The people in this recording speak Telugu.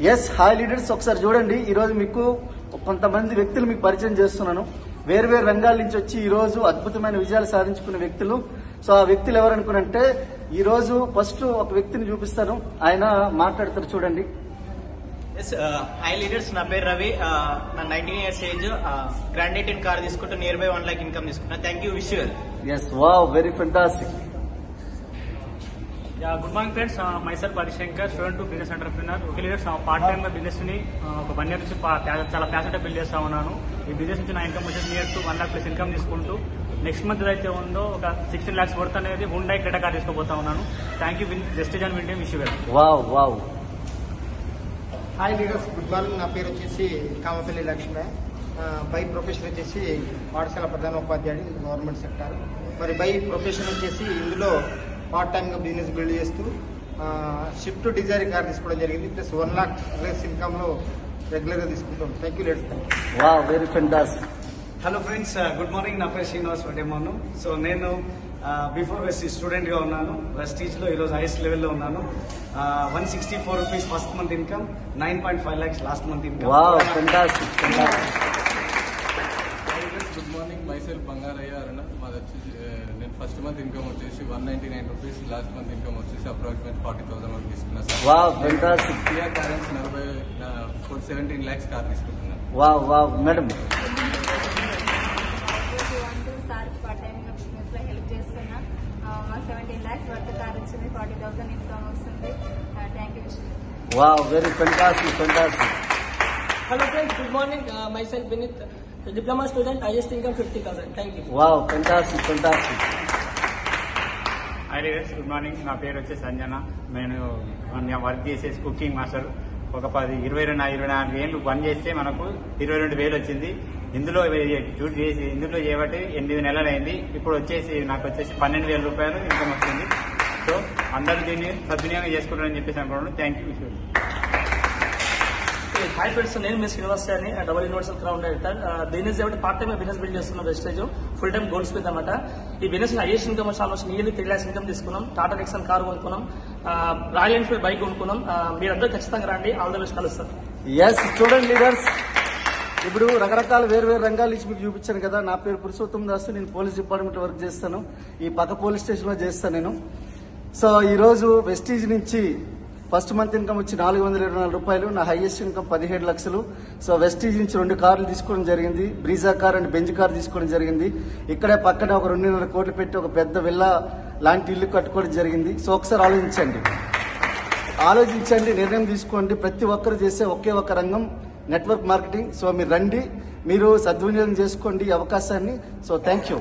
ఎస్ హాయ్ లీడర్స్, ఒకసారి చూడండి. ఈ రోజు మీకు కొంతమంది వ్యక్తులు మీకు పరిచయం చేస్తున్నాను. వేర్వేరు రంగాల నుంచి వచ్చి ఈ రోజు అద్భుతమైన విజయాలు సాధించుకున్న వ్యక్తులు. సో ఆ వ్యక్తులు ఎవరనుకునంటే ఈ రోజు ఫస్ట్ ఒక వ్యక్తిని చూపిస్తాను, ఆయన మాట్లాడతారు. చూడండి. హై లీడర్స్, నా పేరు రవి. నా 19 years ఏజ్. గ్రాండ్ 18 కార్ తీసుకుంటూ నియర్ బై 1 lakh ఇన్కమ్ తీసుకున్నా. Thank you. Wish you well. Yes, wow, very fantastic. Good morning friends, myself Harishankar, student to business entrepreneur. Okay leaders, part time గా బిజినెస్ ని ఒక 1 year నుంచి చాలా ప్యాషన్ బిల్డ్ చేస్తా ఉన్నాను. ఈ బిజినెస్ నుంచి నా ఇన్కమ్ వచ్చేసి near to 1 lakh plus income తీసుకుంటూ నెక్స్ట్ మంత్ అయితే ఉందో ఒక 16 lakhs వర్త్ అనేది హుండై క్రెటా కార్ తీసుకోబోతా ఉన్నాను. Thank you. వెస్టేజ్ అండ్ వింటే wish you well. Wow wow. Hi leaders, good morning. నా పేరు వచ్చేసి కామపల్లి లక్ష్మి. బై ప్రొఫెషన్ వచ్చేసి పాఠశాల ప్రధాన ఉపాధ్యాయుడు, గవర్నమెంట్ సెక్టార్. మరి బై ప్రొఫెషన్ వచ్చేసి ఇందులో పార్ట్ టైమ్ గా బిజినెస్ బిల్డ్ చేస్తూ షిఫ్ట్ డిజైర్ కార్ తీసుకోవడం జరిగింది. ప్లస్ 1 lakh ప్లస్ ఇన్కమ్ లో రెగ్యులర్ గా తీసుకుంటాం. Thank you leaders. Wow, very fantastic. Hello friends, good morning. నా పేరు శ్రీనివాస్ వడ్డేమాను. సో నేను బిఫోర్ వెస్టీజ్ స్టూడెంట్ గా ఉన్నాను. వెస్టీజ్ లో ఈరోజు హైయెస్ట్ లెవెల్లో ఉన్నాను. 164 rupees first month income, 9.5 lakhs last month income. Wow, fantastic fantastic. Good morning. Myself Bangaraiah Aruna. మాది వచ్చేసి నేను ఫస్ట్ మంత్ ఇన్కమ్ వచ్చేసి 199 rupees, లాస్ట్ మంత్ ఇన్కమ్ వచ్చేసి అప్రాక్సిమేట్ 40,000 వరకు తీసుకున్నా sir. Wow, fantastic. Kia Carens 17 lakhs car తీసుకుంటున్నాను. వావ్ వావ్. మేడం, పార్ట్ టైమ్ గా బిజినెస్ లో హెల్ప్ చేస్తున్నా. 17 lakhs వర్త్ కార్ వచ్చింది, 40,000 ఇన్కమ్ వస్తుంది. Thank you. Wow, very fantastic fantastic. Hello friends, good morning. Myself Vinith, diploma student, highest income 50,000. Thank you. Wow, fantastic fantastic. High leaders, good morning. నా పేరు వచ్చేసి సంజన. నేను వర్క్ చేసేసి కుకింగ్ మాస్టర్. ఒక 24 ఏళ్ళు పని చేస్తే మనకు 22,000 వచ్చింది. ఇందులో షూట్ చేసి ఇందులో చేయబట్టి 8 నెలలు అయింది. ఇప్పుడు వచ్చేసి నాకు వచ్చేసి 12,000 రూపాయలు ఇన్కమ్ వస్తుంది. సో అందరూ దీన్ని సద్వినియోగం చేసుకుంటారని చెప్పేసి అనుకుంటున్నాను. Thank you. హాయ్ ఫ్రెండ్స్, నేను మీ శ్రీనివాస్ అని double universal crown director. Business కాబట్టి పార్ట్ టైమ్ బిజినెస్ బిల్డ్ చేస్తున్న వెస్టేజ్ ఫుల్ టైమ్ గోల్డ్ స్మిత్ అనమాట. ఈ బిజినెస్ హైయెస్ట్ ఇన్కమ్ వచ్చి ఆల్మోస్ట్ నియర్లీ 3 lakhs ఇన్కమ్ తీసుకున్నాం. టాటా నెక్సన్ కార్ కొనుక్కున్నాం, రాయల్ ఎన్ఫీల్డ్ బైక్ కొనుక్కున్నాం. మీరందరూ ఖచ్చితంగా రండి. All the best. కలుస్తారు. ఎస్, చూడండి లీడర్స్, ఇప్పుడు రకరకాల వేరు రంగాల నుంచి మీకు చూపించాను కదా. నా పేరు పురుషోత్తం దాస్. నేను పోలీస్ డిపార్ట్మెంట్ వర్క్ చేస్తాను. ఈ పక్క పోలీస్ స్టేషన్ లో చేస్తాను నేను. సో ఈ రోజు వెస్టీజ్ నుంచి ఫస్ట్ మంత్ ఇన్కమ్ వచ్చి 424 రూపాయలు. నా హైయెస్ట్ ఇన్కమ్ 17 లక్షలు. సో వెస్టీజ్ నుంచి 2 కార్లు తీసుకోవడం జరిగింది. Brezza car and Benz car తీసుకోవడం జరిగింది. ఇక్కడే పక్కనే ఒక 2.5 కోట్లు పెట్టి ఒక పెద్ద విల్లా లాంటి ఇల్లు కట్టుకోవడం జరిగింది. సో ఒకసారి ఆలోచించండి, నిర్ణయం తీసుకోండి. ప్రతి ఒక్కరు చేసే ఒకే ఒక రంగం నెట్వర్క్ మార్కెటింగ్. సో మీరు రండి, మీరు సద్వినియోగం చేసుకోండి ఈ అవకాశాన్ని. So thank you.